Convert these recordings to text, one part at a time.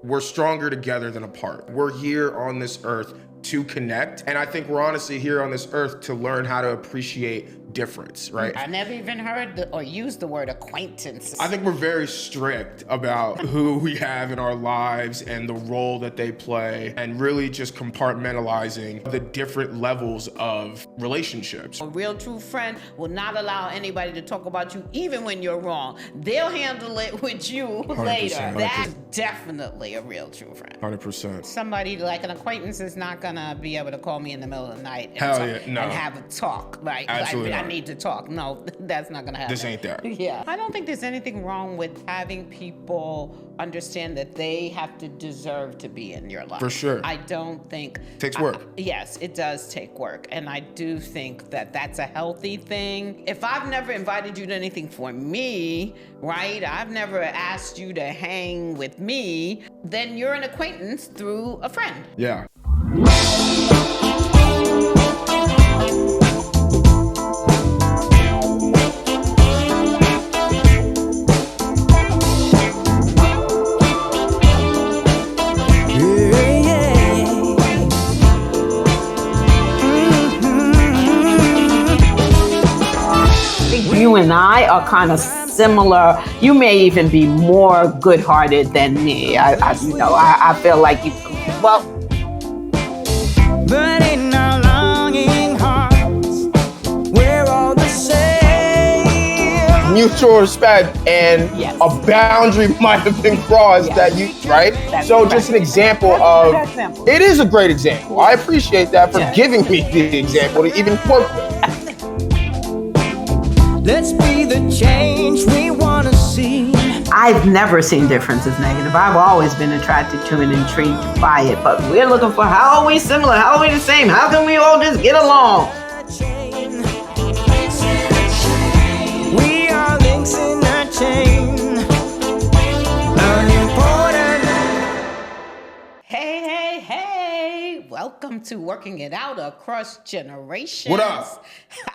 we're stronger together than apart. We're here on this earth to connect. And I think we're honestly here on this earth to learn how to appreciate difference, right? I never even heard or used the word acquaintances. I think we're very strict about who we have in our lives and the role that they play, and really just compartmentalizing the different levels of relationships. A real true friend will not allow anybody to talk about you even when you're wrong. They'll handle it with you 100%, later. 100%. That's definitely a real true friend. 100%. Somebody like an acquaintance is not gonna be able to call me in the middle of the night and, No. and have a talk. Right? Absolutely I not. need to talk. No, that's not gonna happen. This ain't that. Yeah. I don't think there's anything wrong with having people understand that they have to deserve to be in your life. For sure. I don't think... Takes work. Yes, it does take work. And I do think that that's a healthy thing. If I've never invited you to anything for me, right? I've never asked you to hang with me, then you're an acquaintance through a friend. Yeah. You and I are kind of similar. You may even be more good-hearted than me. I feel like you. Well, but in our longing hearts, we're all the same. Mutual respect and Yes. a boundary might have been crossed that you, right? That's So correct. just an example That's a of, good example. it is a great example. I appreciate that for Yes. giving me the example to even quote. Let's be the change we want to see. I've never seen difference as negative. I've always been attracted to and intrigued by it. But we're looking for how are we similar? How are we the same? How can we all just get along? We are links in a chain. Unimportant. Hey, welcome to Working It Out Across Generations. What up?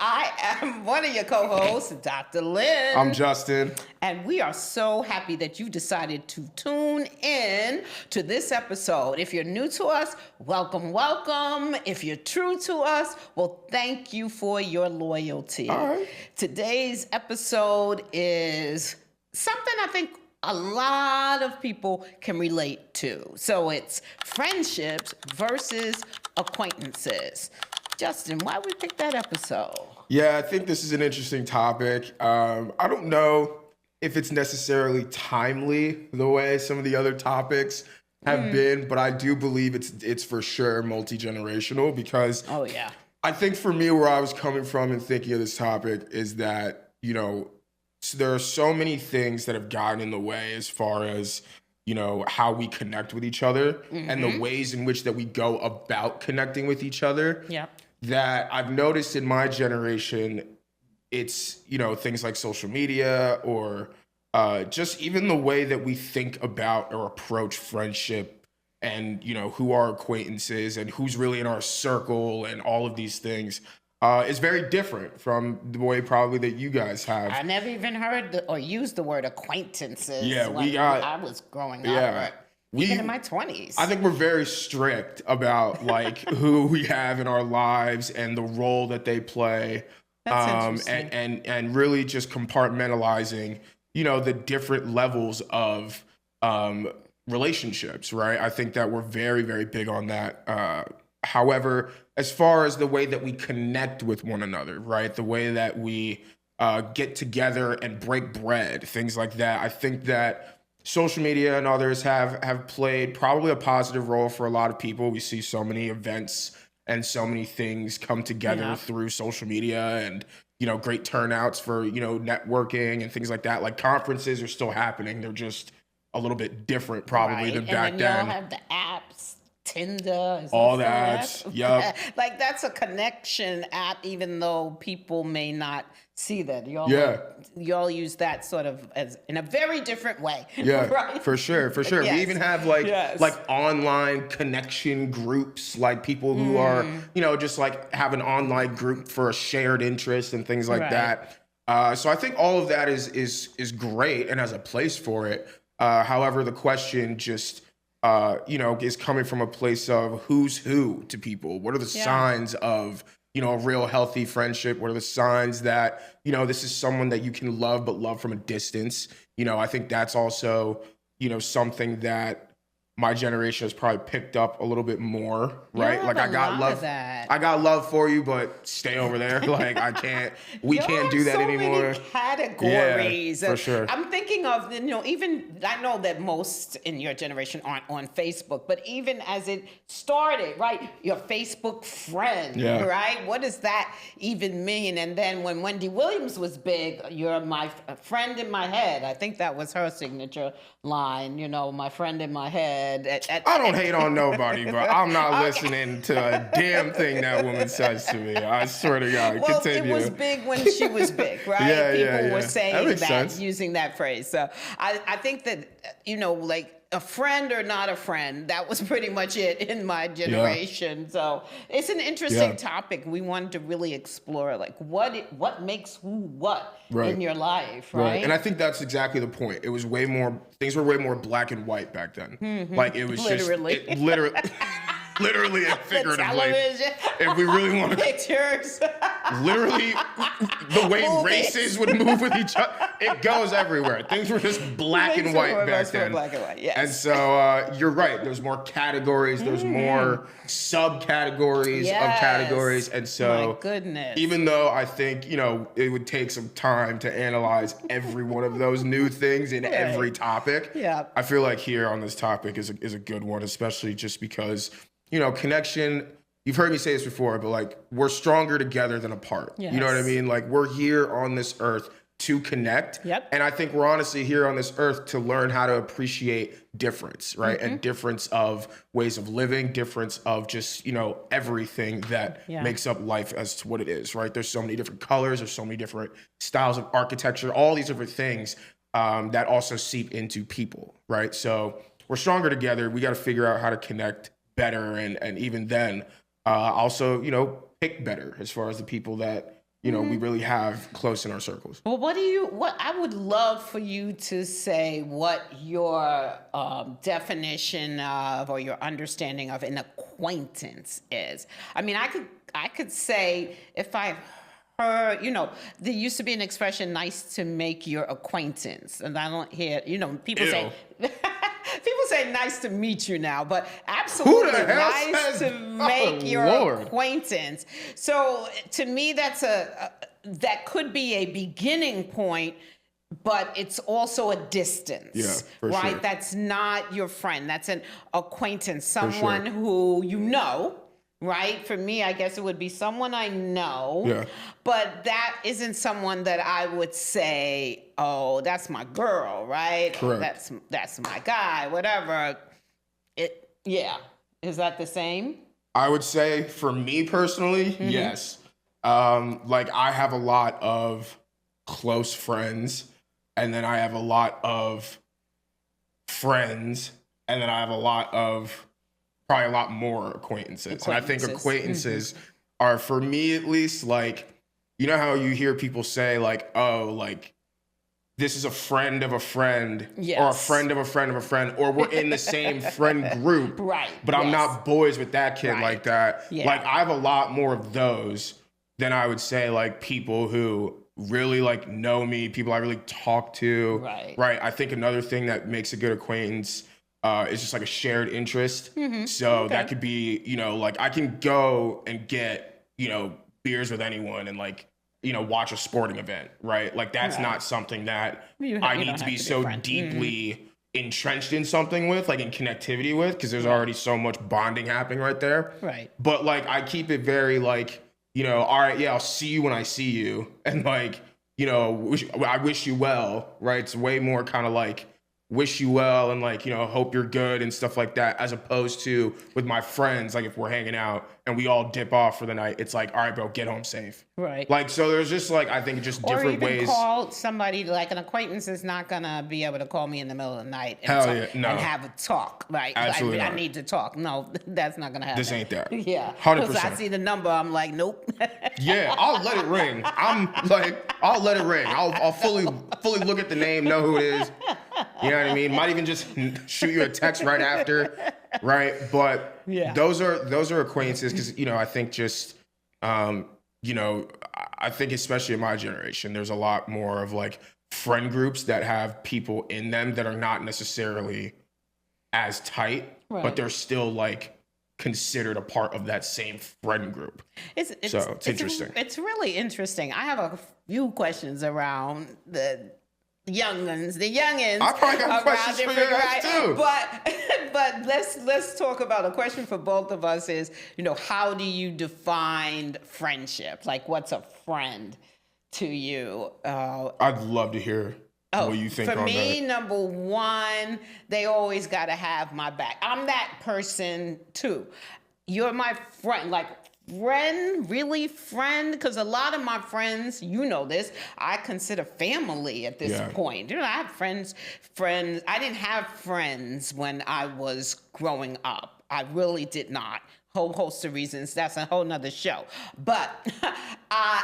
I am one of your co-hosts, Dr. Lynn. I'm Justin. And we are so happy that you decided to tune in to this episode. If you're new to us, welcome, welcome. If you're true to us, well, thank you for your loyalty. All right. Today's episode is something I think a lot of people can relate to. So it's friendships versus acquaintances. Justin, why we pick that episode? Yeah, I think this is an interesting topic. I don't know if it's necessarily timely the way some of the other topics have been, but I do believe it's for sure multi-generational, because Oh, yeah. I think for me, where I was coming from and thinking of this topic is that, there are so many things that have gotten in the way as far as, how we connect with each other and the ways in which that we go about connecting with each other. Yeah. That I've noticed in my generation, it's, things like social media or just even the way that we think about or approach friendship and, who our acquaintances and who's really in our circle and all of these things is very different from the way probably that you guys have. I never even heard or used the word acquaintances Yeah, when I was growing up. Yeah. Even in my 20s. I think we're very strict about like who we have in our lives and the role that they play. That's interesting. And really just compartmentalizing, the different levels of relationships, right? I think that we're very, very big on that. However, as far as the way that we connect with one another, right? The way that we get together and break bread, things like that. I think that social media and others have played probably a positive role for a lot of people. We see so many events and so many things come together through social media and, great turnouts for, networking and things like that. Like conferences are still happening. They're just a little bit different probably than back and then. Y'all have the apps, Tinder, is All that that, still yep. Like that's a connection app, even though people may not see that. Y'all use that sort of as in a very different way. Yeah, right? for sure. Yes. We even have Yes. like online connection groups, like people who are, just like have an online group for a shared interest and things like Right. that. So I think all of that is great and has a place for it. However, the question just is coming from a place of who's who to people. What are the signs of, a real healthy friendship? What are the signs that, this is someone that you can love, but love from a distance? I think that's also, something that my generation has probably picked up a little bit more, right? Like I got love for you, but stay over there. Like we can't do that so anymore. Many categories. Yeah, for sure. I'm thinking of, even, I know that most in your generation aren't on Facebook, but even as it started, right? Your Facebook friend, right? What does that even mean? And then when Wendy Williams was big, you're my friend in my head. I think that was her signature line, my friend in my head. I don't hate on nobody, but I'm not listening to a damn thing that woman says to me. I swear to God. Well, Continue. it was big when she was big, right? People were saying that, using that phrase. So I think that, like a friend or not a friend, that was pretty much it in my generation. So it's an interesting topic. We wanted to really explore, like, what makes who what in your life, right? And I think that's exactly the point. It was things were way more black and white back then. Like it was literally and figuratively. If we really want to pictures. Literally the way races would move with each other, it goes everywhere. Things were just black and white back then. Black and white, yes. And so you're right. There's more categories. There's more subcategories of categories. And so, my goodness. Even though I think it would take some time to analyze every one of those new things in every topic, I feel like here on this topic is a good one, especially just because connection. You've heard me say this before, but like we're stronger together than apart. Yes. You know what I mean? Like we're here on this earth to connect. Yep. And I think we're honestly here on this earth to learn how to appreciate difference, right? And difference of ways of living, difference of just, everything that makes up life as to what it is, right? There's so many different colors, there's so many different styles of architecture, all these different things that also seep into people, right? So we're stronger together. We got to figure out how to connect better and even then also pick better as far as the people that we really have close in our circles. Well, what I would love for you to say what your definition of or your understanding of an acquaintance is. I mean, I could say if I've heard, there used to be an expression, nice to make your acquaintance. And I don't hear, people say, people say nice to meet you now, but absolutely nice to make your acquaintance. So to me, that could be a beginning point, but it's also a distance, right? Sure. That's not your friend. That's an acquaintance, someone who right? For me, I guess it would be someone I know, but that isn't someone that I would say, oh, that's my girl, right? Correct. That's my guy, whatever. Is that the same? I would say for me personally, yes. Like I have a lot of close friends, and then I have a lot of friends, and then I have probably a lot more acquaintances. And I think acquaintances are, for me at least, like, how you hear people say like, oh, like this is a friend of a friend or a friend of a friend of a friend, or we're in the same friend group, right? But I'm not boys with that kid like that. Yeah. Like I have a lot more of those than I would say like people who really like know me, people I really talk to. Right. I think another thing that makes a good acquaintance is just like a shared interest. So that could be, like I can go and get, beers with anyone and like, watch a sporting event, right? Like that's not something that I need to be so deeply entrenched in something with, like in connectivity with, because there's already so much bonding happening right there. Right. But like I keep it very like, all right, I'll see you when I see you. And like, I wish you well, right? It's way more kind of like, wish you well and like, hope you're good and stuff like that, as opposed to with my friends, like if we're hanging out and we all dip off for the night, it's like, all right, bro, get home safe. Right. Like, so there's just like, I think just different ways. Or even call somebody, like an acquaintance is not gonna be able to call me in the middle of the night and have a talk, right? Absolutely I need to talk. No, that's not gonna happen. This ain't that. Yeah. 100%. Because I see the number, I'm like, nope. Yeah, I'll let it ring. I'll let it ring. I'll fully look at the name, know who it is. You know what I mean? Might even just shoot you a text right after, right? But Yeah. those are acquaintances because, I think just, I think especially in my generation, there's a lot more of like friend groups that have people in them that are not necessarily as tight, Right. but they're still like considered a part of that same friend group. It's interesting. It's really interesting. I have a few questions around the youngins. I probably got questions for you guys too. But let's talk about a question for both of us is, how do you define friendship? Like, what's a friend to you? I'd love to hear what you think for on me, that. number one, they always got to have my back. I'm that person too. You're my friend, really friend? Because a lot of my friends, this, I consider family at this point. I have friends. I didn't have friends when I was growing up. I really did not. Whole host of reasons. That's a whole nother show. But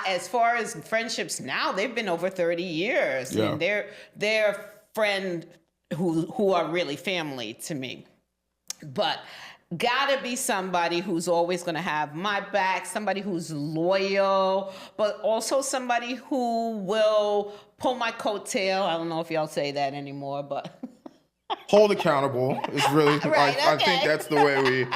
as far as friendships now, they've been over 30 years. Yeah. And they're friend who are really family to me. But gotta be somebody who's always gonna have my back, somebody who's loyal, but also somebody who will pull my coattail. I don't know if y'all say that anymore, but Hold accountable is really, Right, I think that's the way we...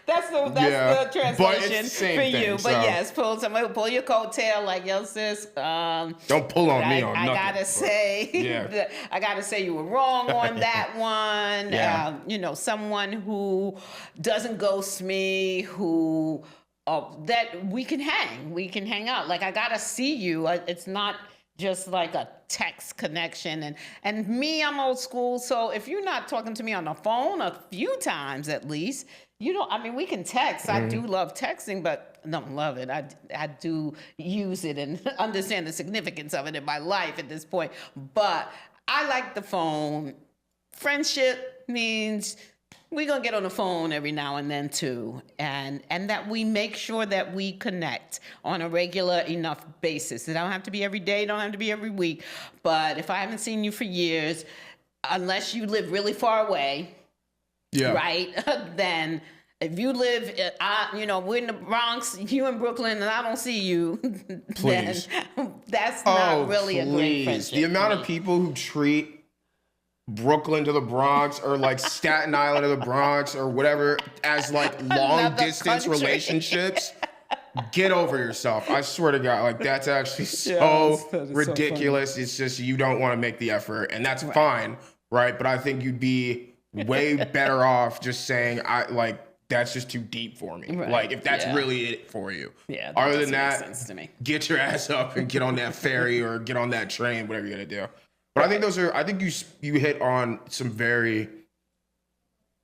That's the But translation it's the same for thing, you. so- But yes, pull your coattail, like, yo, sis. Don't pull on me on I nothing. gotta but- say, Yeah. I gotta say you were wrong on that one. Yeah. Someone who doesn't ghost me, who that we can hang out. Like, I gotta see you. It's not just like a text connection. And me, I'm old school. So if you're not talking to me on the phone a few times at least, we can text. I do love texting, but I don't love it. I do use it and understand the significance of it in my life at this point. But I like the phone. Friendship means we're going to get on the phone every now and then too. And that we make sure that we connect on a regular enough basis. It don't have to be every day, don't have to be every week. But if I haven't seen you for years, unless you live really far away, right? Then if you live, we're in the Bronx, you in Brooklyn, and I don't see you, Please. then that's not really a great friendship. The amount to of me. people who treat Brooklyn to the Bronx or like Staten Island to the Bronx or whatever as like long Another distance country. relationships, get over yourself. I swear to God, like that's actually that is so ridiculous. It's just you don't want to make the effort, and that's fine, right? But I think you'd be way better off just saying that's just too deep for me. Right. Like if that's really it for you. Yeah, that Other doesn't than make that, sense to me. get your ass up and get on that ferry or get on that train, whatever you're gonna do. But I think you hit on some very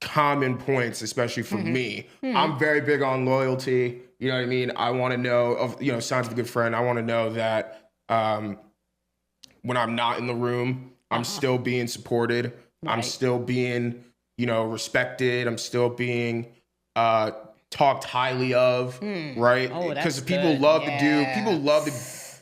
common points, especially for me. I'm very big on loyalty. You know what I mean? I want to know signs of a good friend. I want to know that when I'm not in the room, I'm still being supported. I'm Right. still being, respected. I'm still being talked highly of, right? Oh, Because that's people good. love Yeah. people love to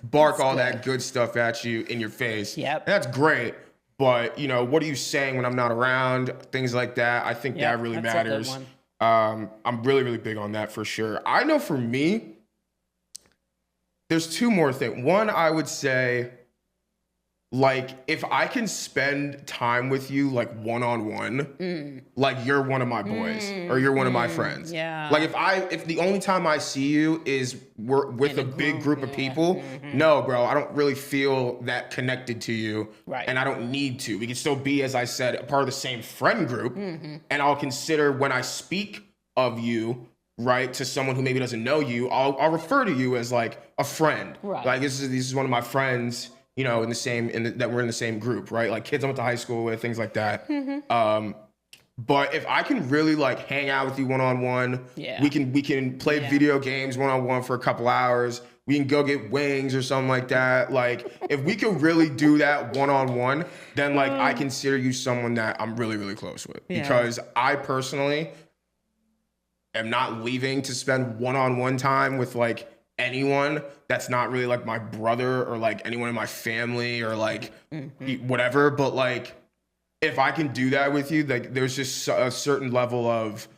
bark all that good stuff at you in your face. Yep. That's great. But, what are you saying when I'm not around? Things like that. I think that really that's a good matters. one. I'm really, really big on that for sure. I know for me, there's two more things. One, I would say, like, if I can spend time with you, like, one-on-one, like, you're one of my boys or you're one of my friends. Yeah. Like, if the only time I see you is we're with a big group of people, no, bro, I don't really feel that connected to you. Right. And I don't need to. We can still be, as I said, a part of the same friend group. And I'll consider when I speak of you, right, to someone who maybe doesn't know you, I'll refer to you as, like, a friend. Right. Like, this is one of my friends, that we're in the same group, right? Like kids I went to high school with, things like that. But if I can really like hang out with you one-on-one, we can play video games one-on-one for a couple hours. We can go get wings or something like that. Like if we could really do that one-on-one, then like I consider you someone that I'm really, really close with. Yeah. Because I personally am not leaving to spend one-on-one time with like anyone that's not really like my brother or like anyone in my family or like whatever, but like if I can do that with you, like there's just a certain level of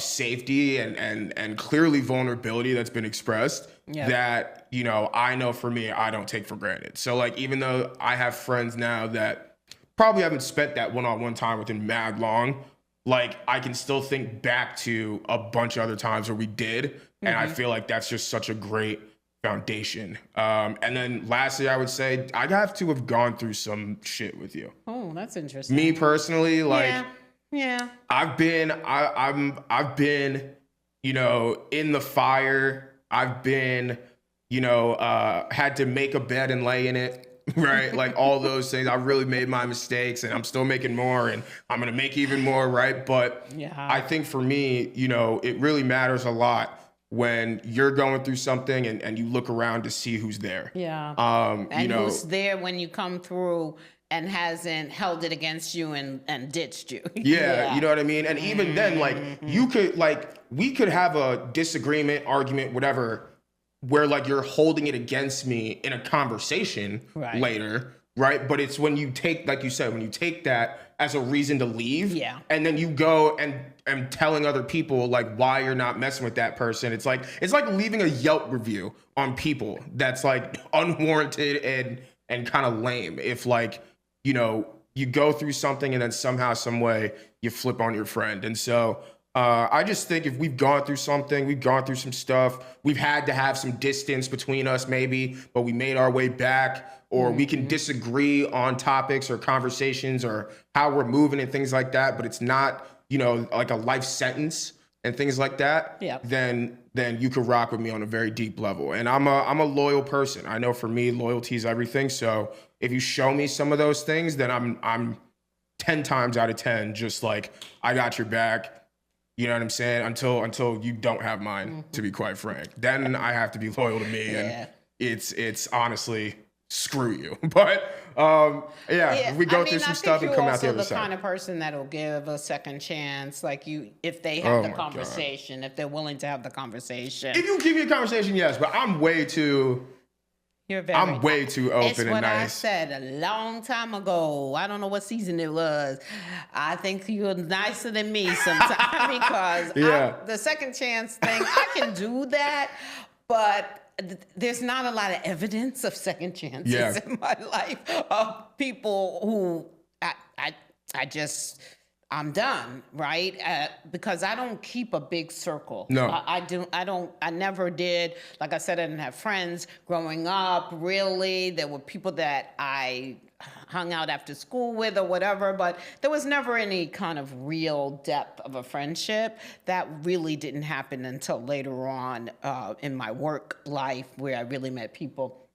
safety and clearly vulnerability that's been expressed that, you know, I know for me, I don't take for granted. So like, even though I have friends now that probably haven't spent that one-on-one time within mad long, like I can still think back to a bunch of other times where we did. And I feel like that's just such a great foundation. And then lastly, I would say I have to have gone through some shit with you. Oh, that's interesting. Me personally, like I've been, you know, in the fire. I've been, you know, had to make a bed and lay in it. Right, like all those things. I really made my mistakes, and I'm still making more, and I'm gonna make even more. Right, but I think for me, you know, it really matters a lot when you're going through something and you look around to see who's there. And you know, who's there when you come through and hasn't held it against you and ditched you. You know what I mean? And even then, like you could, like we could have a disagreement, argument, whatever, where like you're holding it against me in a conversation later, right? But it's when you take, like you said, when you take that as a reason to leave, and then you go and telling other people like why you're not messing with that person. It's like leaving a Yelp review on people that's like unwarranted and kind of lame. If like, you know, you go through something and then somehow, some way you flip on your friend. And so I just think if we've gone through something, we've gone through some stuff, we've had to have some distance between us maybe, but we made our way back, or we can disagree on topics or conversations or how we're moving and things like that, but it's not, you know, like a life sentence and things like that, then you could rock with me on a very deep level. And I'm a loyal person. I know for me, loyalty is everything. So if you show me some of those things, then I'm 10 times out of 10, just like, I got your back. You know what I'm saying? Until you don't have mine, to be quite frank. Then I have to be loyal to me, and it's honestly screw you. But we go through some stuff and come out the other side. You're also the kind of person that'll give a second chance, like you, if they have the conversation, if they're willing to have the conversation. If you give me a conversation, yes, but I'm way too. I'm way too open and nice. It's what I said a long time ago. I don't know what season it was. I think you're nicer than me sometimes because the second chance thing, I can do that, but there's not a lot of evidence of second chances in my life of people who I'm done, right? Because I don't keep a big circle. No. I never did. Like I said, I didn't have friends growing up, really. There were people that I hung out after school with or whatever, but there was never any kind of real depth of a friendship. That really didn't happen until later on in my work life, where I really met people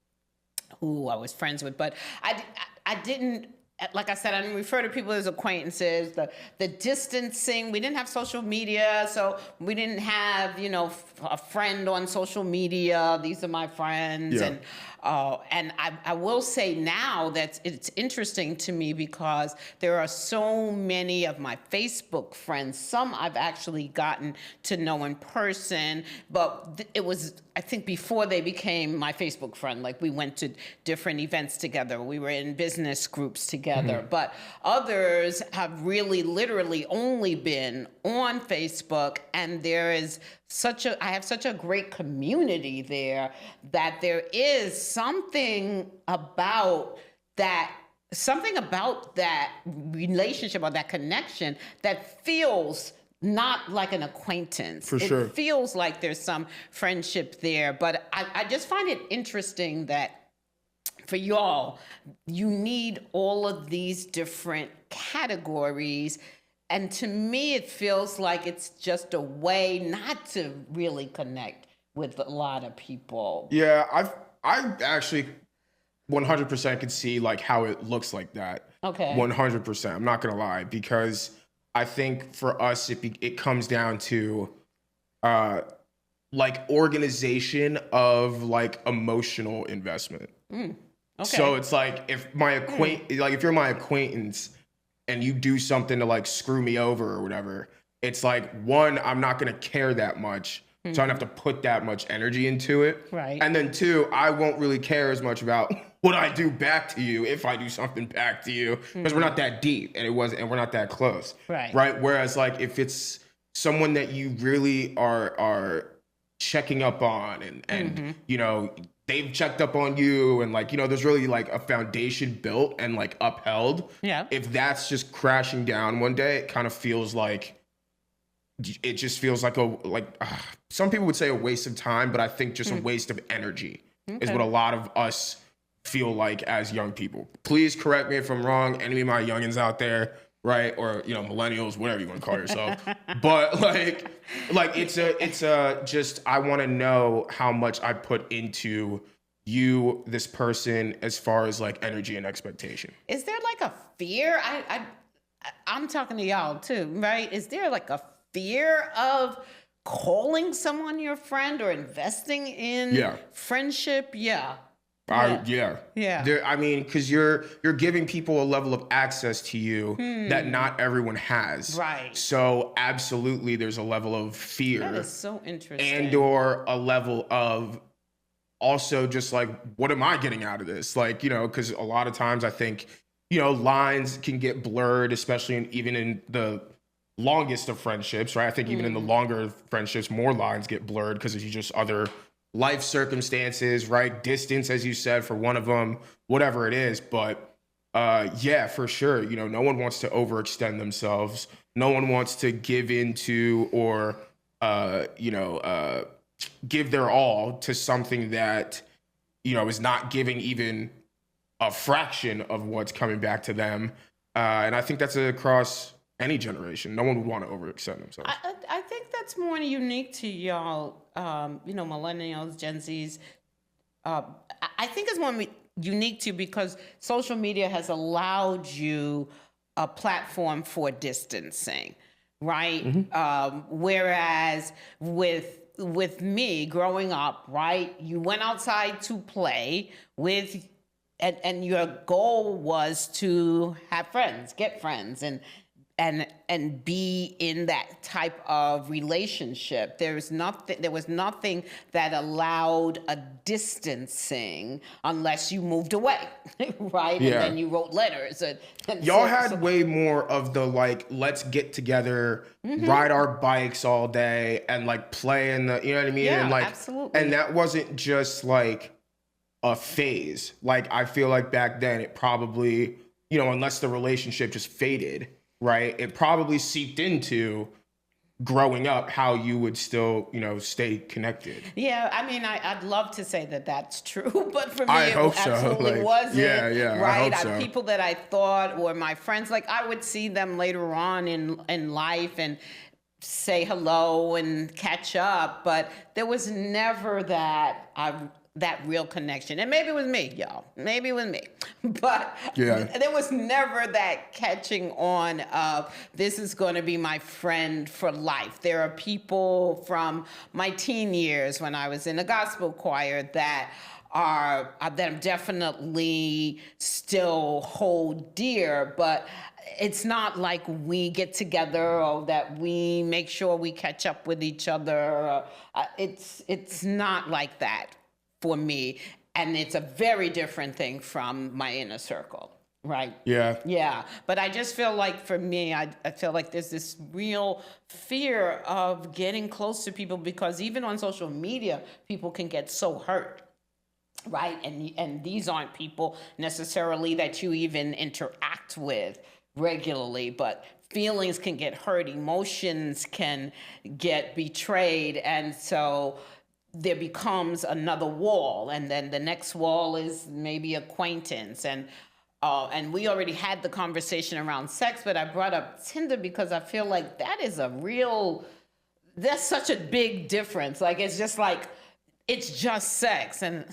who I was friends with. But I didn't, like I said, I didn't refer to people as acquaintances. The distancing, we didn't have social media, so we didn't have, you know, a friend on social media. These are my friends. And I will say now that it's interesting to me because there are so many of my Facebook friends. Some I've actually gotten to know in person, but it was, I think, before they became my Facebook friend. Like we went to different events together. We were in business groups together. But others have really literally only been on Facebook, and I have such a great community there that there is something about that relationship or that connection that feels not like an acquaintance. For sure. It feels like there's some friendship there. But I just find it interesting that for y'all, you need all of these different categories. And to me, it feels like it's just a way not to really connect with a lot of people. Yeah, I actually 100% could see like how it looks like that. Okay. 100%. I'm not gonna lie, because I think for us it comes down to like organization of like emotional investment. Okay. So it's like if if you're my acquaintance and you do something to like screw me over or whatever, it's like, one, I'm not gonna care that much. So I don't have to put that much energy into it. Right. And then two, I won't really care as much about what I do back to you if I do something back to you, because we're not that deep and we're not that close. Right. Whereas like if it's someone that you really are checking up on and you know, they've checked up on you and like, you know, there's really like a foundation built and like upheld. Yeah. If that's just crashing down one day, it kind of feels like it just feels like some people would say a waste of time, but I think just a waste of energy is what a lot of us feel like as young people. Please correct me if I'm wrong. Any of my youngins out there, right? Or, you know, millennials, whatever you want to call yourself. But like it's a just, I want to know how much I put into you, this person, as far as like energy and expectation. Is there like a fear? I'm talking to y'all too, right? Is there like a fear of calling someone your friend or investing in friendship? Yeah. Yeah. I mean, because you're giving people a level of access to you that not everyone has. Right. So absolutely, there's a level of fear. That is so interesting. And or a level of also just like, what am I getting out of this? Like, you know, because a lot of times I think, you know, lines can get blurred, especially even in the longest of friendships, right? I think even in the longer friendships, more lines get blurred because it's just other life circumstances, right? Distance, as you said, for one of them, whatever it is. But yeah, for sure. You know, no one wants to overextend themselves. No one wants to give into or, give their all to something that, you know, is not giving even a fraction of what's coming back to them. And I think that's across any generation. No one would want to overextend themselves. I think that's more unique to y'all, you know, millennials, Gen Zs. I think it's more unique to you because social media has allowed you a platform for distancing, right? Whereas with me growing up, right, you went outside to play with, and your goal was to have friends, get friends, and be in that type of relationship. There was nothing that allowed a distancing unless you moved away, right? Yeah. And then you wrote letters. Y'all had way more of the like, let's get together, ride our bikes all day, and like play in the, you know what I mean? Yeah, and like, absolutely. And that wasn't just like a phase. Like I feel like back then it probably, you know, unless the relationship just faded, right? It probably seeped into growing up how you would still, you know, stay connected. Yeah, I mean, I'd love to say that that's true, but for me, I it hope so. absolutely Like, wasn't. yeah, right? I hope so. People that I thought were my friends, like I would see them later on in life and say hello and catch up, but there was never that real connection. And maybe it was me, y'all. Maybe it was me. But there was never that catching on of this is going to be my friend for life. There are people from my teen years when I was in a gospel choir that definitely still hold dear, but it's not like we get together or that we make sure we catch up with each other. It's not like that for me, and it's a very different thing from my inner circle, right? Yeah, but I just feel like for me, I feel like there's this real fear of getting close to people because even on social media, people can get so hurt, right? And these aren't people necessarily that you even interact with regularly, but feelings can get hurt, emotions can get betrayed, and so there becomes another wall, and then the next wall is maybe acquaintance, and we already had the conversation around sex, but I brought up Tinder because I feel like that's such a big difference. Like it's just sex, and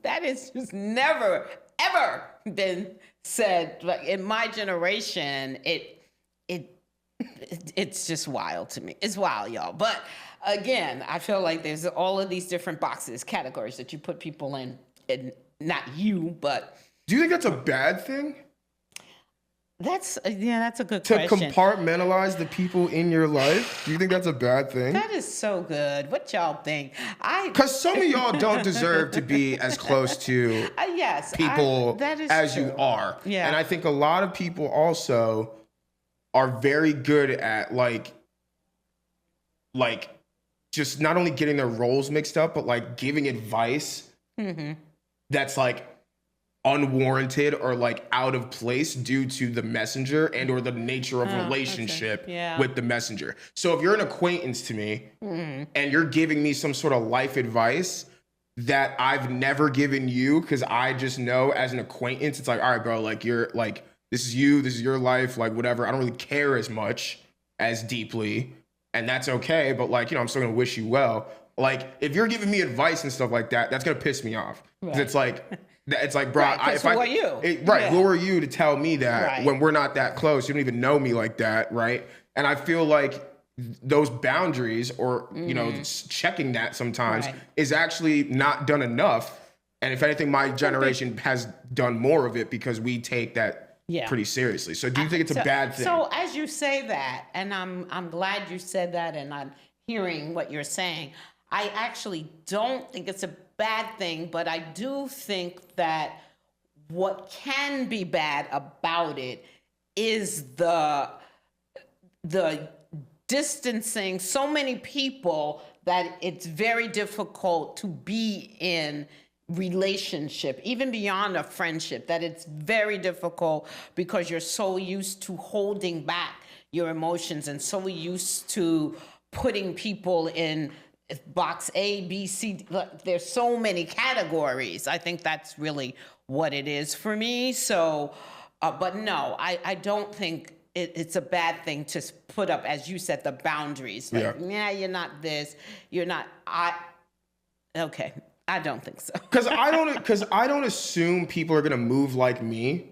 that is just never ever been said. Like in my generation, it's just wild to me. It's wild, y'all, but. Again, I feel like there's all of these different boxes, categories that you put people in, and not you, but... Do you think that's a bad thing? That's a good To question. compartmentalize the people in your life? Do you think that's a bad thing? That is so good. What y'all think? Because some of y'all don't deserve to be as close to yes, people that is as true. you are. Yeah. And I think a lot of people also are very good at like just not only getting their roles mixed up, but like giving advice that's like unwarranted or like out of place due to the messenger and or the nature of relationship with the messenger. So if you're an acquaintance to me and you're giving me some sort of life advice that I've never given you because I just know as an acquaintance, it's like, all right, bro, like you're like, this is you, this is your life, like whatever. I don't really care as much as deeply, and that's okay. But like, you know, I'm still gonna wish you well. Like if you're giving me advice and stuff like that, that's gonna piss me off. 'Cause it's like, bro, Right, who are you? Who are you to tell me that when we're not that close? You don't even know me like that, right? And I feel like those boundaries or, you know, checking that sometimes is actually not done enough. And if anything, my generation has done more of it because we take that pretty seriously. So do you think it's a bad thing? So as you say that, and I'm glad you said that, and I'm hearing what you're saying, I actually don't think it's a bad thing, but I do think that what can be bad about it is the distancing so many people that it's very difficult to be in relationship, even beyond a friendship, that it's very difficult because you're so used to holding back your emotions and so used to putting people in box A, B, C. There's so many categories. I think that's really what it is for me. So, but no, I don't think it's a bad thing to put up, as you said, the boundaries. Like, yeah, you're not this, you're not, okay. I don't think so. Because I don't assume people are gonna move like me,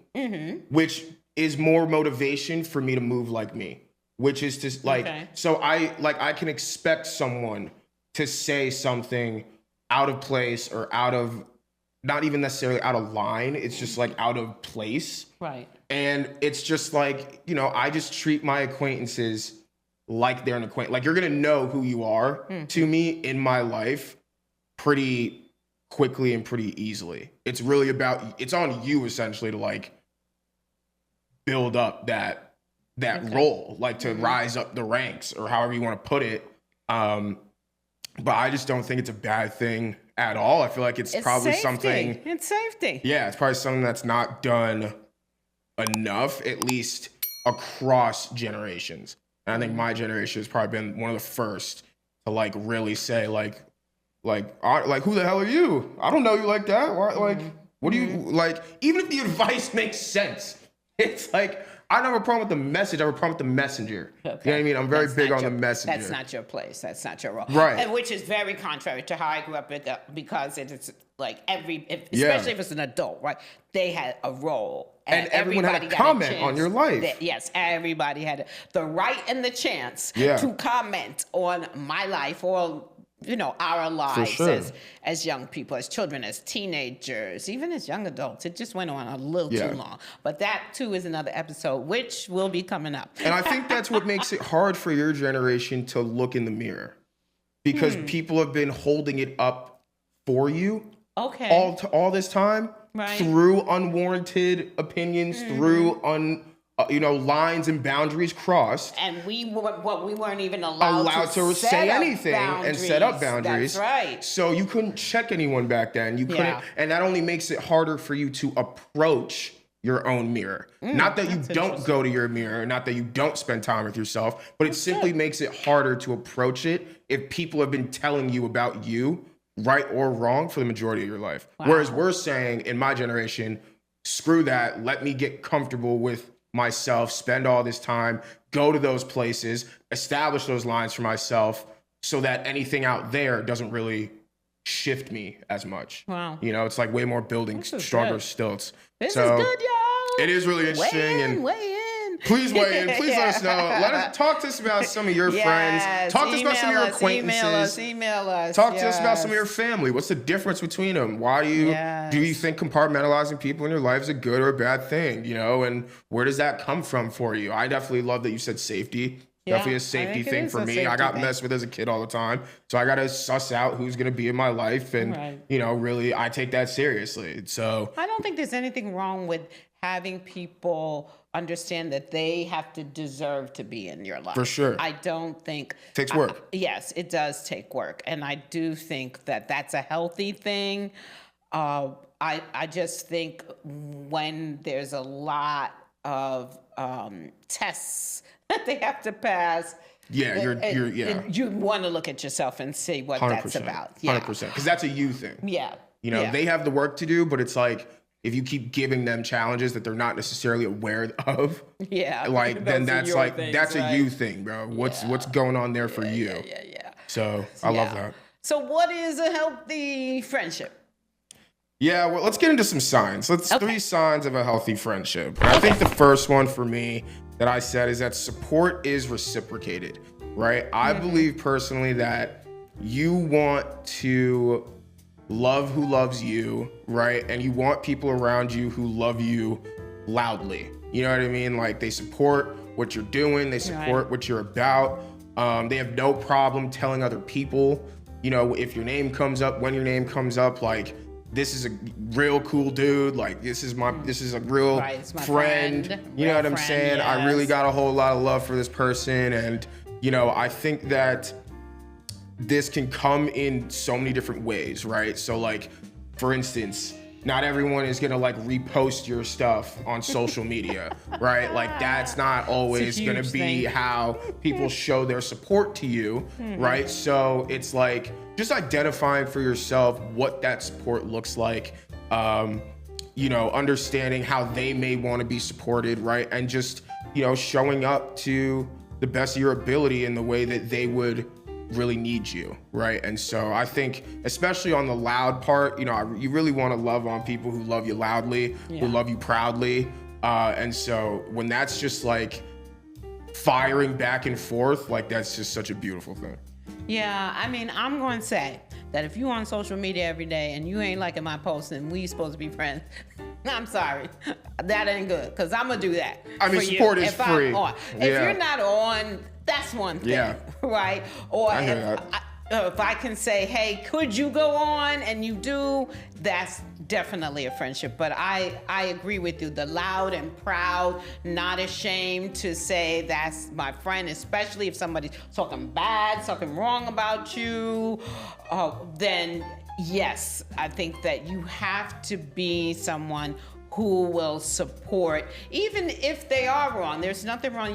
which is more motivation for me to move like me. Which is to like, so I can expect someone to say something out of place or out of, not even necessarily out of line. It's just like out of place. Right. And it's just like, you know, I just treat my acquaintances like they're an acquaintance. Like you're gonna know who you are to me in my life pretty quickly and pretty easily. It's really about, it's on you essentially to like build up that role, like to rise up the ranks or however you want to put it. But I just don't think it's a bad thing at all. I feel like it's probably safety. something. It's safety. Yeah, it's probably something that's not done enough, at least across generations. And I think my generation has probably been one of the first to like really say like who the hell are you? I don't know you like that. Why, like, what do you like? Even if the advice makes sense, it's like I don't have a problem with the message. I have a problem with the messenger. Okay. You know what I mean? I'm very big on the messenger. That's not your place. That's not your role. Right. And which is very contrary to how I grew up because it is like especially if it's an adult, right? They had a role. And everyone had a comment on your life. Yes, everybody had the right and the chance to comment on my life or, you know, our lives as young people, as children, as teenagers, even as young adults. It just went on a little too long. But that, too, is another episode, which will be coming up. And I think that's what makes it hard for your generation to look in the mirror. Because people have been holding it up for you all this time through unwarranted opinions, through lines and boundaries crossed. And we weren't even allowed to say anything and set up boundaries. That's right. So you couldn't check anyone back then. You couldn't, and that only makes it harder for you to approach your own mirror. Not that you don't go to your mirror, not that you don't spend time with yourself, but it simply makes it harder to approach it if people have been telling you about you, right or wrong, for the majority of your life. Wow. Whereas we're saying in my generation, screw that, let me get comfortable with myself, spend all this time, go to those places, establish those lines for myself so that anything out there doesn't really shift me as much. Wow. You know, it's like way more building stronger stilts. This is good, y'all. It is really interesting. Weigh in. Please weigh in. Please let us know. Talk to us about some of your friends. Talk to us about some of your acquaintances. Email us. Talk to us about some of your family. What's the difference between them? Why do you think compartmentalizing people in your life is a good or a bad thing? You know, and where does that come from for you? I definitely love that you said safety. Definitely a safety thing for me. I got messed with as a kid all the time. So I got to suss out who's going to be in my life. And, you know, really, I take that seriously. So I don't think there's anything wrong with having people understand that they have to deserve to be in your life. For sure. I don't think... Takes work. Yes, it does take work. And I do think that that's a healthy thing. I just think when there's a lot of tests that they have to pass. Yeah, you want to look at yourself and see what 100%, that's about. Yeah. 100%. Because that's a you thing. Yeah. You know, they have the work to do, but it's like, if you keep giving them challenges that they're not necessarily aware of, like then that's like things, that's right? A you thing, bro. What's going on there for you? Yeah. So I love that. So what is a healthy friendship? Yeah, well, let's get into some signs. 3 signs of a healthy friendship. And I think the first one for me that I said is that support is reciprocated, right? I believe personally that you want to love who loves you, right? And you want people around you who love you loudly. You know what I mean? Like they support what you're doing, they support what you're about. They have no problem telling other people, you know, if your name comes up, when your name comes up, like, this is a real cool dude. Like this is a real friend. You know what I'm saying? Yes. I really got a whole lot of love for this person. And, you know, I think that this can come in so many different ways, right? So like, for instance, not everyone is gonna like repost your stuff on social media, right? Like that's not always gonna be how people show their support to you, right? So it's like just identifying for yourself what that support looks like, you know, understanding how they may want to be supported, right? And just, you know, showing up to the best of your ability in the way that they would really need you, right? And so I think, especially on the loud part, you know, you really want to love on people who love you loudly, who love you proudly. And so when that's just like firing back and forth, like that's just such a beautiful thing. Yeah, I mean, I'm going to say that if you on social media every day and you ain't liking my posts and we supposed to be friends, I'm sorry, that ain't good, because I'm going to do that. I mean, support is free. If you're not on, that's one thing, right? Or if I can say, hey, could you go on, and you do, that's definitely a friendship. But I agree with you. The loud and proud, not ashamed to say that's my friend, especially if somebody's talking bad, talking wrong about you, then yes, I think that you have to be someone who will support, even if they are wrong. There's nothing wrong.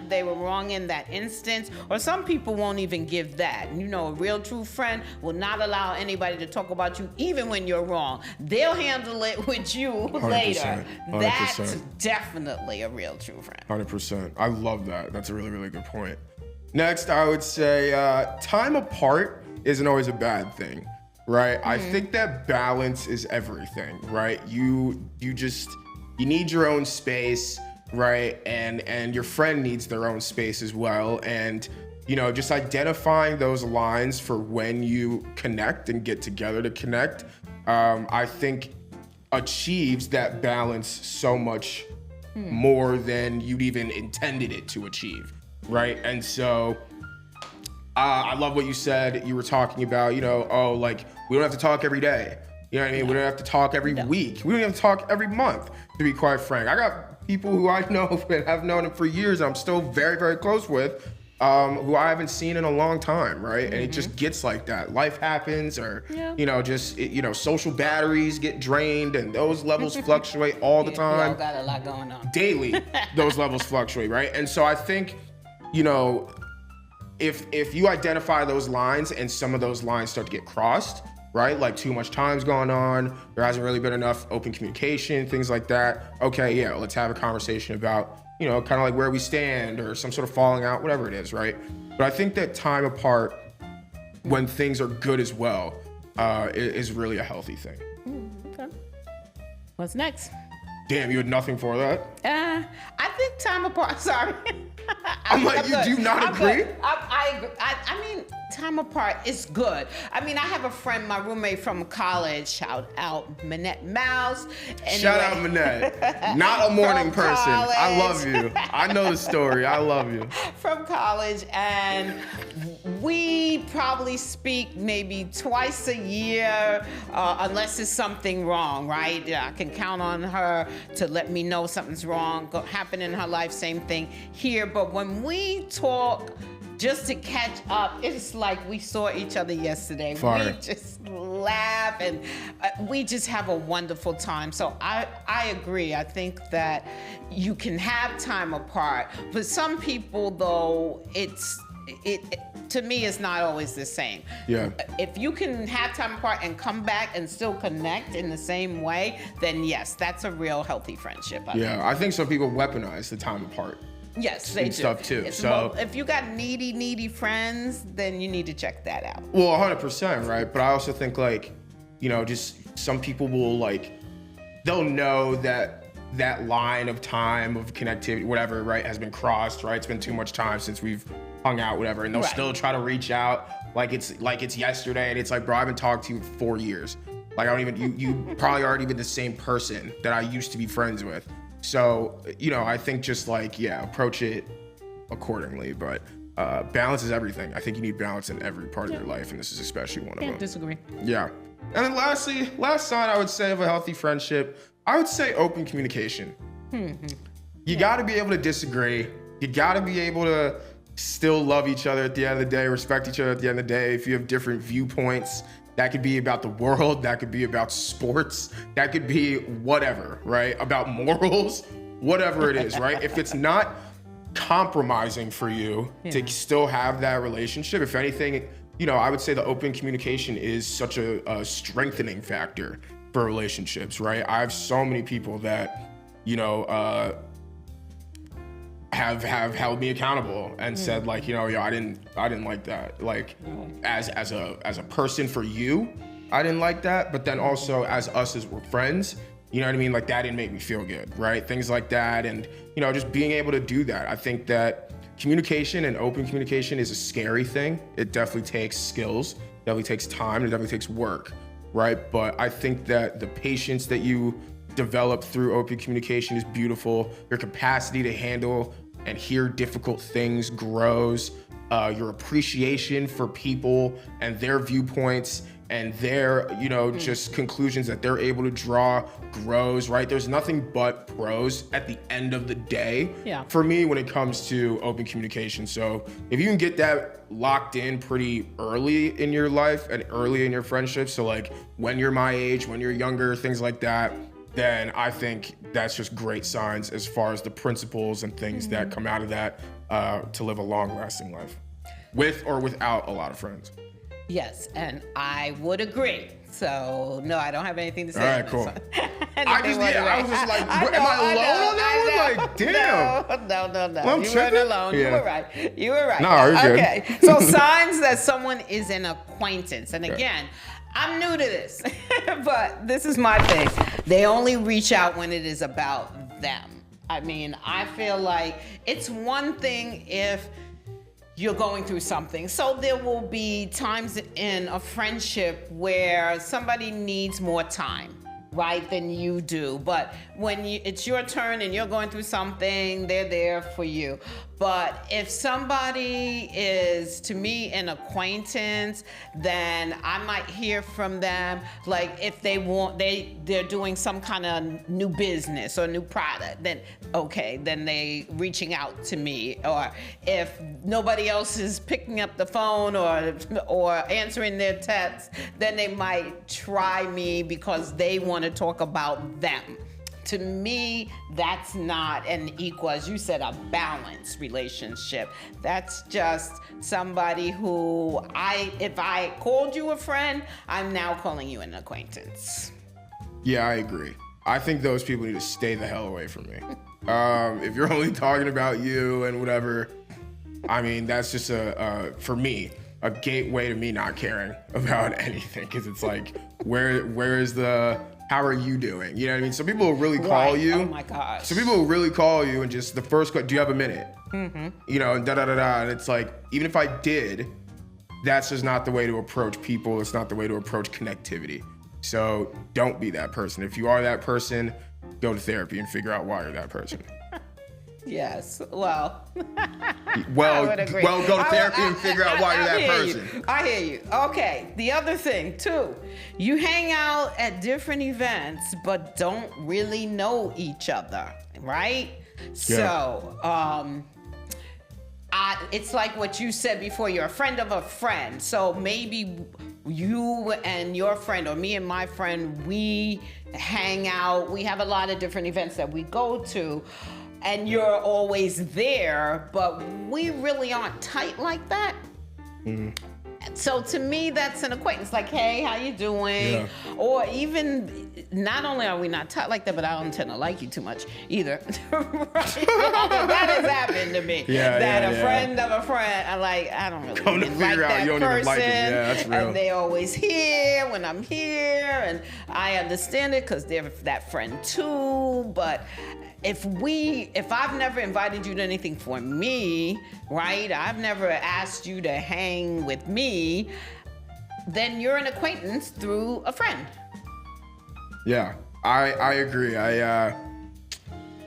They were wrong in that instance. Or some people won't even give that. You know, a real true friend will not allow anybody to talk about you even when you're wrong. They'll handle it with you 100%, later. 100%. That's definitely a real true friend. 100%. I love that. That's a really, really good point. Next, I would say time apart isn't always a bad thing. Right. I think that balance is everything, right? You need your own space, right? And your friend needs their own space as well. And, you know, just identifying those lines for when you connect and get together to connect, I think achieves that balance so much more than you'd even intended it to achieve, right? And so I love what you said. You were talking about, you know, like we don't have to talk every day. You know what I mean? We don't have to talk every week. We don't have to talk every month, to be quite frank. I got people who I know and have known for years, I'm still very, very close with, who I haven't seen in a long time, right? And it just gets like that. Life happens, or, you know, just, you know, social batteries get drained and those levels fluctuate all the time. We all got a lot going on. Daily, those levels fluctuate, right? And so I think, you know, if you identify those lines and some of those lines start to get crossed, right? Like too much time's gone on, there hasn't really been enough open communication, things like that. Okay, yeah, let's have a conversation about, you know, kind of like where we stand or some sort of falling out, whatever it is, right? But I think that time apart when things are good as well is really a healthy thing. Okay. What's next? Damn, you had nothing for that? I think time apart. Sorry. I'm like, you do not agree? I agree. I mean, time apart is good. I mean, I have a friend, my roommate from college. Shout out Minette Mouse. Shout out Minette. Not a morning From person. I love college. you. I know the story. I love you. From college, and we probably speak maybe twice a year, unless it's something wrong, right? Yeah, I can count on her to let me know something's wrong, happen in her life, same thing here. But when we talk just to catch up, it's like we saw each other yesterday. Fire. We just laugh and we just have a wonderful time. So I agree. I think that you can have time apart, but some people though, it to me is not always the same. Yeah. If you can have time apart and come back and still connect in the same way, then yes, that's a real healthy friendship. I think some people weaponize the time apart. Yes, they and do. stuff too. It's- So well, if you got needy friends, then you need to check that out. well, 100%, right? But I also think like, just some people will like, they'll know that line of time of connectivity, whatever, right, has been crossed, right? It's been too much time since we've hung out, whatever, and they'll Right. still try to reach out like it's yesterday, and it's like, bro, I've been talking to you for 4 years. Like I don't even you probably aren't even the same person that I used to be friends with. So, I think just like, approach it accordingly. But balance is everything. I think you need balance in every part of your life, and this is especially one of them. Disagree. Yeah. And then lastly, last sign I would say of a healthy friendship, I would say open communication. You got to be able to disagree. You got to be able to still love each other at the end of the day, respect each other at the end of the day. If you have different viewpoints, that could be about the world, that could be about sports, that could be whatever, right? About morals, whatever it is, right? If it's not compromising for you to still have that relationship, if anything, I would say the open communication is such a strengthening factor for relationships, right? I have so many people that, have held me accountable and said like, I didn't like that. Like as a person for you, I didn't like that. But then also as us as we're friends, you know what I mean? Like that didn't make me feel good, right? Things like that. And, just being able to do that. I think that communication and open communication is a scary thing. It definitely takes skills, definitely takes time, and it definitely takes work, right? But I think that the patience that you develop through open communication is beautiful. Your capacity to handle and hear difficult things grows. Your appreciation for people and their viewpoints and their, just conclusions that they're able to draw grows, right? There's nothing but pros at the end of the day for me when it comes to open communication. So if you can get that locked in pretty early in your life and early in your friendship, so like when you're my age, when you're younger, things like that, then I think that's just great signs as far as the principles and things that come out of that to live a long-lasting life with or without a lot of friends. Yes, and I would agree. So no, I don't have anything to say. All right, on cool. this one. I was just like, am I alone on that one? Like, damn. No. I'm You tripping? weren't alone. Yeah. You were right. No, you're good. Okay. So signs that someone is an acquaintance. And again, I'm new to this, but this is my thing. They only reach out when it is about them. I mean, I feel like it's one thing if you're going through something. So there will be times in a friendship where somebody needs more time, right, than you do. But when it's your turn and you're going through something, they're there for you. But if somebody is, to me, an acquaintance, then I might hear from them, like if they're doing some kind of new business or new product, then okay, then they reaching out to me. Or if nobody else is picking up the phone or answering their texts, then they might try me because they want to talk about them. To me, that's not an equal, as you said, a balanced relationship. That's just somebody who if I called you a friend, I'm now calling you an acquaintance. Yeah, I agree. I think those people need to stay the hell away from me. If you're only talking about you and whatever, I mean, that's just for me, a gateway to me not caring about anything. Cause it's like, where is the how are you doing? You know what I mean? Some people will really call Right. you. Oh my gosh. Some people will really call you and just the first question, do you have a minute? You know, and da-da-da-da. And it's like, even if I did, that's just not the way to approach people. It's not the way to approach connectivity. So don't be that person. If you are that person, go to therapy and figure out why you're that person. Yes. Well, Well, I would agree. well, go to therapy and figure out why you're that hear person. You. I hear you. Okay. The other thing too, you hang out at different events, but don't really know each other, right? So, it's like what you said before. You're a friend of a friend. So maybe you and your friend, or me and my friend, we hang out. We have a lot of different events that we go to. And you're always there, but we really aren't tight like that. So to me, that's an acquaintance. Like, hey, how you doing? Yeah. Or even, not only are we not tight like that, but I don't tend to like you too much either. Right? That has happened to me. Yeah, that yeah, a yeah. friend of a friend, I don't really Come to even like figure out that you don't person. even like them. Yeah, that's real. And they always here when I'm here, and I understand it because they're that friend too. But if I've never invited you to anything for me, right? I've never asked you to hang with me, then you're an acquaintance through a friend. Yeah, I agree. I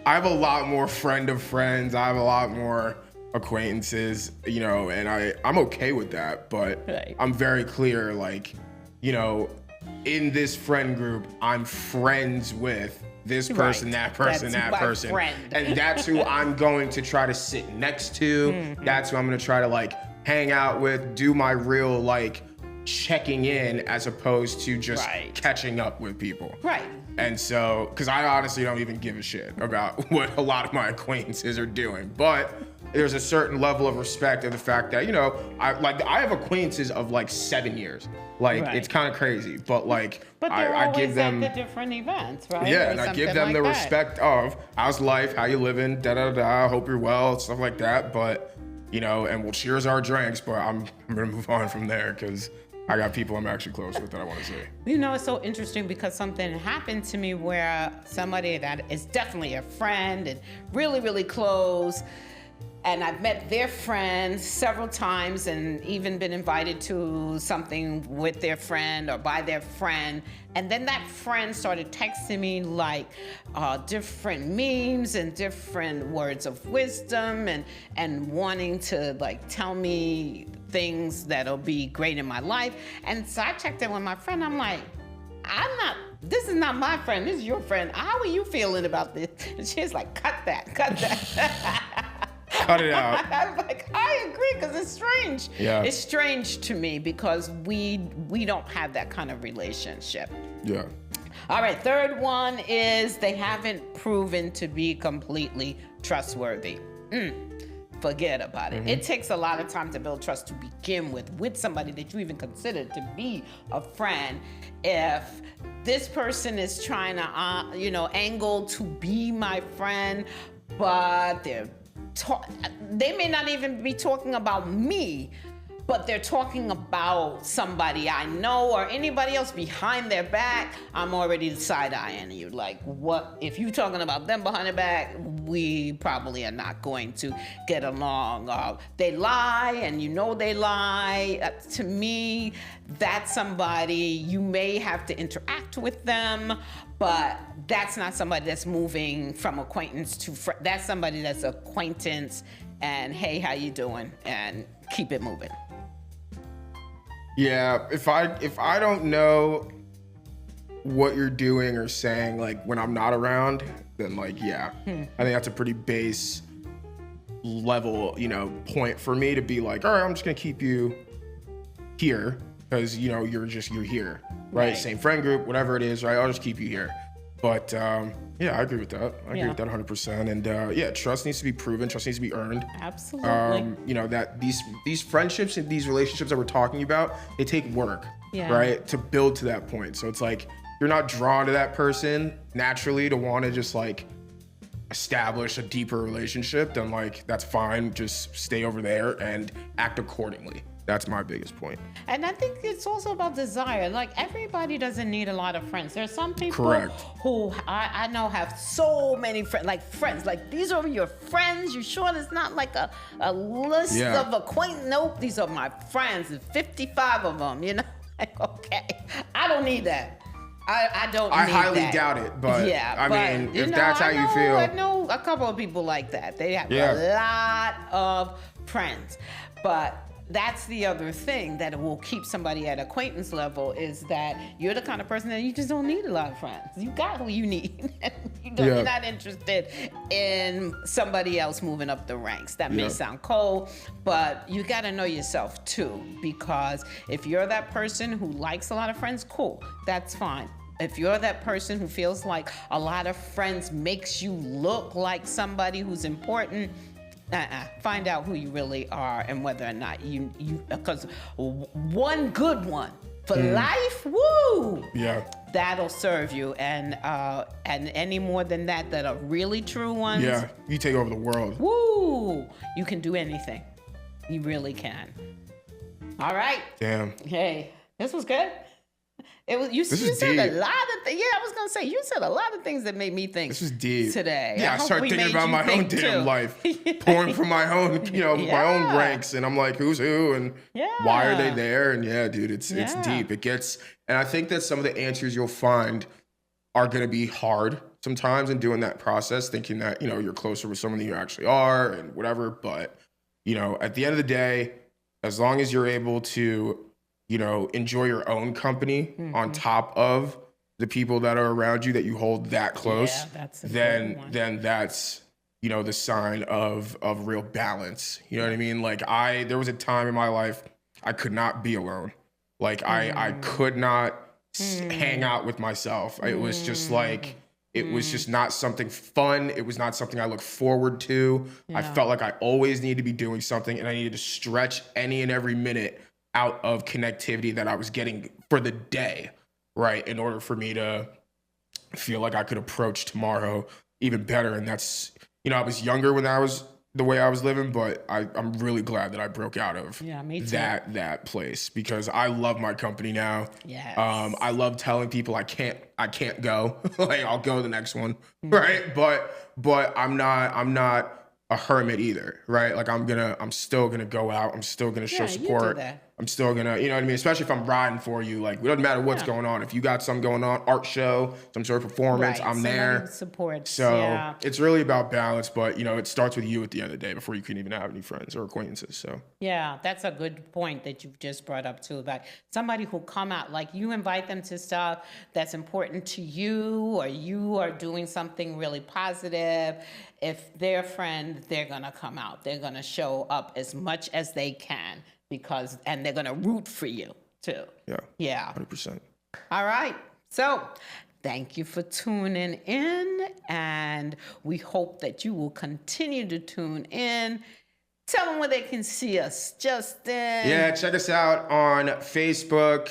have a lot more friend of friends. I have a lot more acquaintances, you know, and I'm okay with that. But Right. I'm very clear, like, you know, in this friend group, I'm friends with this person, Right. that person, That's that my person. friend. And that's who I'm going to try to sit next to. Mm-hmm. That's who I'm going to try to like hang out with, do my real like checking in as opposed to just Right. catching up with people. Right. And so, because I honestly don't even give a shit about what a lot of my acquaintances are doing, but there's a certain level of respect of the fact that, you know, I have acquaintances of like 7 years. Like, Right. it's kind of crazy, but like, But they're I always give them, at the different events, right? yeah, Or and I give something them the like that. respect of how's life, how you living, da-da-da, hope you're well, stuff like that. But, you know, and we'll cheers our drinks, but I'm gonna move on from there because I got people I'm actually close with that I want to see. You know, it's so interesting because something happened to me where somebody that is definitely a friend and really, really close, and I've met their friends several times and even been invited to something with their friend or by their friend. And then that friend started texting me like different memes and different words of wisdom and wanting to like tell me things that'll be great in my life. And so I checked in with my friend. I'm like, this is not my friend. This is your friend. How are you feeling about this? And she's like, cut that. Cut it out. I'm like, I agree, because it's strange. Yeah. It's strange to me because we don't have that kind of relationship. Yeah. All right, third one is they haven't proven to be completely trustworthy. Forget about it. It takes a lot of time to build trust to begin with somebody that you even consider to be a friend. If this person is trying to, angle to be my friend, but they may not even be talking about me, but they're talking about somebody I know or anybody else behind their back, I'm already side-eyeing you. Like, what? If you're talking about them behind their back, we probably are not going to get along. They lie, and you know they lie. To me, that's somebody, you may have to interact with them, but that's not somebody that's moving from acquaintance to friend. That's somebody that's acquaintance and, hey, how you doing? And keep it moving. Yeah, if I don't know what you're doing or saying, like when I'm not around, then like, yeah, I think that's a pretty base level, point for me to be like, all right, I'm just gonna keep you here because you're here, right? Right. Same friend group, whatever it is, right? I'll just keep you here. But yeah, I agree with that. I agree with that 100%. And yeah, trust needs to be proven. Trust needs to be earned. Absolutely. That these friendships and these relationships that we're talking about, they take work, Yeah. right, to build to that point. So it's like you're not drawn to that person naturally to want to just like establish a deeper relationship, then like that's fine. Just stay over there and act accordingly. That's my biggest point. And I think it's also about desire. Like, everybody doesn't need a lot of friends. There's some people Correct. who I know have so many friends. Like, these are your friends. You sure it's not like a list Yeah. of acquaintances? Nope, these are my friends. There's 55 of them, you know? Like, okay, I don't need that. I don't I need highly that. doubt it, but Yeah, I but, mean, you if know, that's how you feel. I know a couple of people like that. They have Yeah. a lot of friends. But that's the other thing that will keep somebody at acquaintance level, is that you're the kind of person that you just don't need a lot of friends. You got who you need. You're not interested in somebody else moving up the ranks. That may sound cold, but you got to know yourself too, because if you're that person who likes a lot of friends, cool, that's fine. If you're that person who feels like a lot of friends makes you look like somebody who's important, find out who you really are and whether or not you because one good one for life, woo, that'll serve you, and any more than that are really true ones, you take over the world. woo, you can do anything. You really can. All right. Damn. Hey, this was good. It was you is said deep. a lot of things. Yeah, I was gonna say you said a lot of things that made me think. This is deep today. Yeah, I hope started we thinking made about you my own think, damn too. life, pouring from my own, my own Yeah. ranks, and I'm like, who's who, and why are they there? And yeah, dude, it's deep. It gets, and I think that some of the answers you'll find are gonna be hard sometimes in doing that process, thinking that you're closer with someone than you actually are, and whatever. But at the end of the day, as long as you're able to enjoy your own company on top of the people that are around you that you hold that close, that's a then good one. then that's the sign of real balance. You know what I mean? Like there was a time in my life I could not be alone. Like I could not hang out with myself. It was just like it was just not something fun. It was not something I looked forward to. I felt like I always needed to be doing something, and I needed to stretch any and every minute out of connectivity that I was getting for the day, right? In order for me to feel like I could approach tomorrow even better. And that's, I was younger when I was the way I was living, but I'm really glad that I broke out of me too. that place, because I love my company now. Yes. I love telling people I can't go. Like, I'll go to the next one, right? But I'm not a hermit either, right? Like I'm still gonna go out. I'm still gonna show you do support. that. I'm still gonna, you know what I mean? Especially if I'm riding for you. Like, it doesn't matter what's going on. If you got something going on, art show, some sort of performance, Right, I'm there. Support. So it's really about balance, but it starts with you at the end of the day before you can even have any friends or acquaintances. So yeah, that's a good point that you've just brought up too, about somebody who come out, like you invite them to stuff that's important to you, or you are doing something really positive. If they're a friend, they're gonna come out. They're gonna show up as much as they can, and they're gonna root for you too. Yeah. 100%. All right. So thank you for tuning in, and we hope that you will continue to tune in. Tell them where they can see us, Justin. Yeah, check us out on Facebook,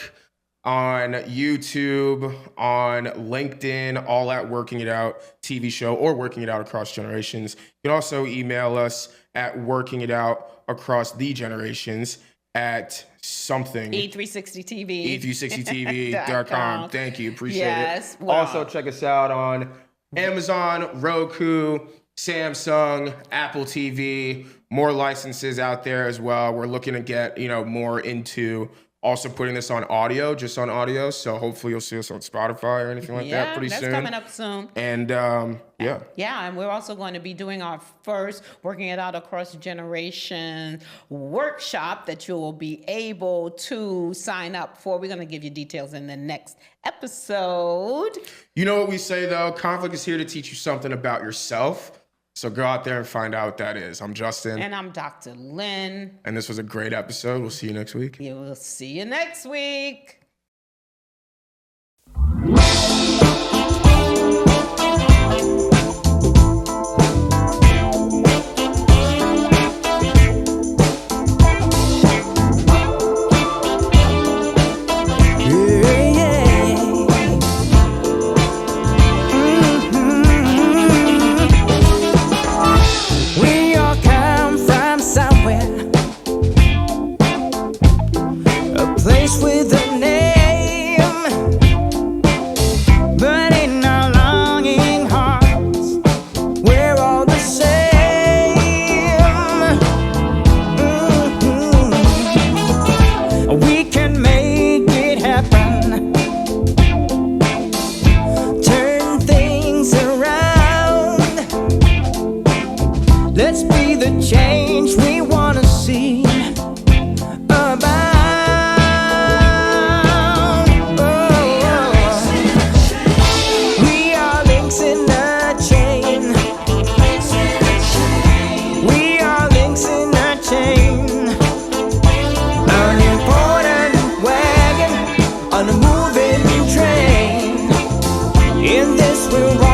on YouTube, on LinkedIn, all at Working It Out TV show, or Working It Out Across Generations. You can also email us at Working It Out Across the Generations at something. E360TV. E360TV.com. Thank you. Appreciate it. Wow. Also, check us out on Amazon, Roku, Samsung, Apple TV, more licenses out there as well. We're looking to get, more into also putting this on audio, just on audio. So hopefully you'll see us on Spotify or anything like that pretty soon. That's coming up soon. And Yeah, and we're also going to be doing our first Working It Out Across Generation workshop that you will be able to sign up for. We're going to give you details in the next episode. You know what we say, though? Conflict is here to teach you something about yourself. So go out there and find out what that is. I'm Justin. And I'm Dr. Lynn. And this was a great episode. We'll see you next week. We will see you next week. this will rock.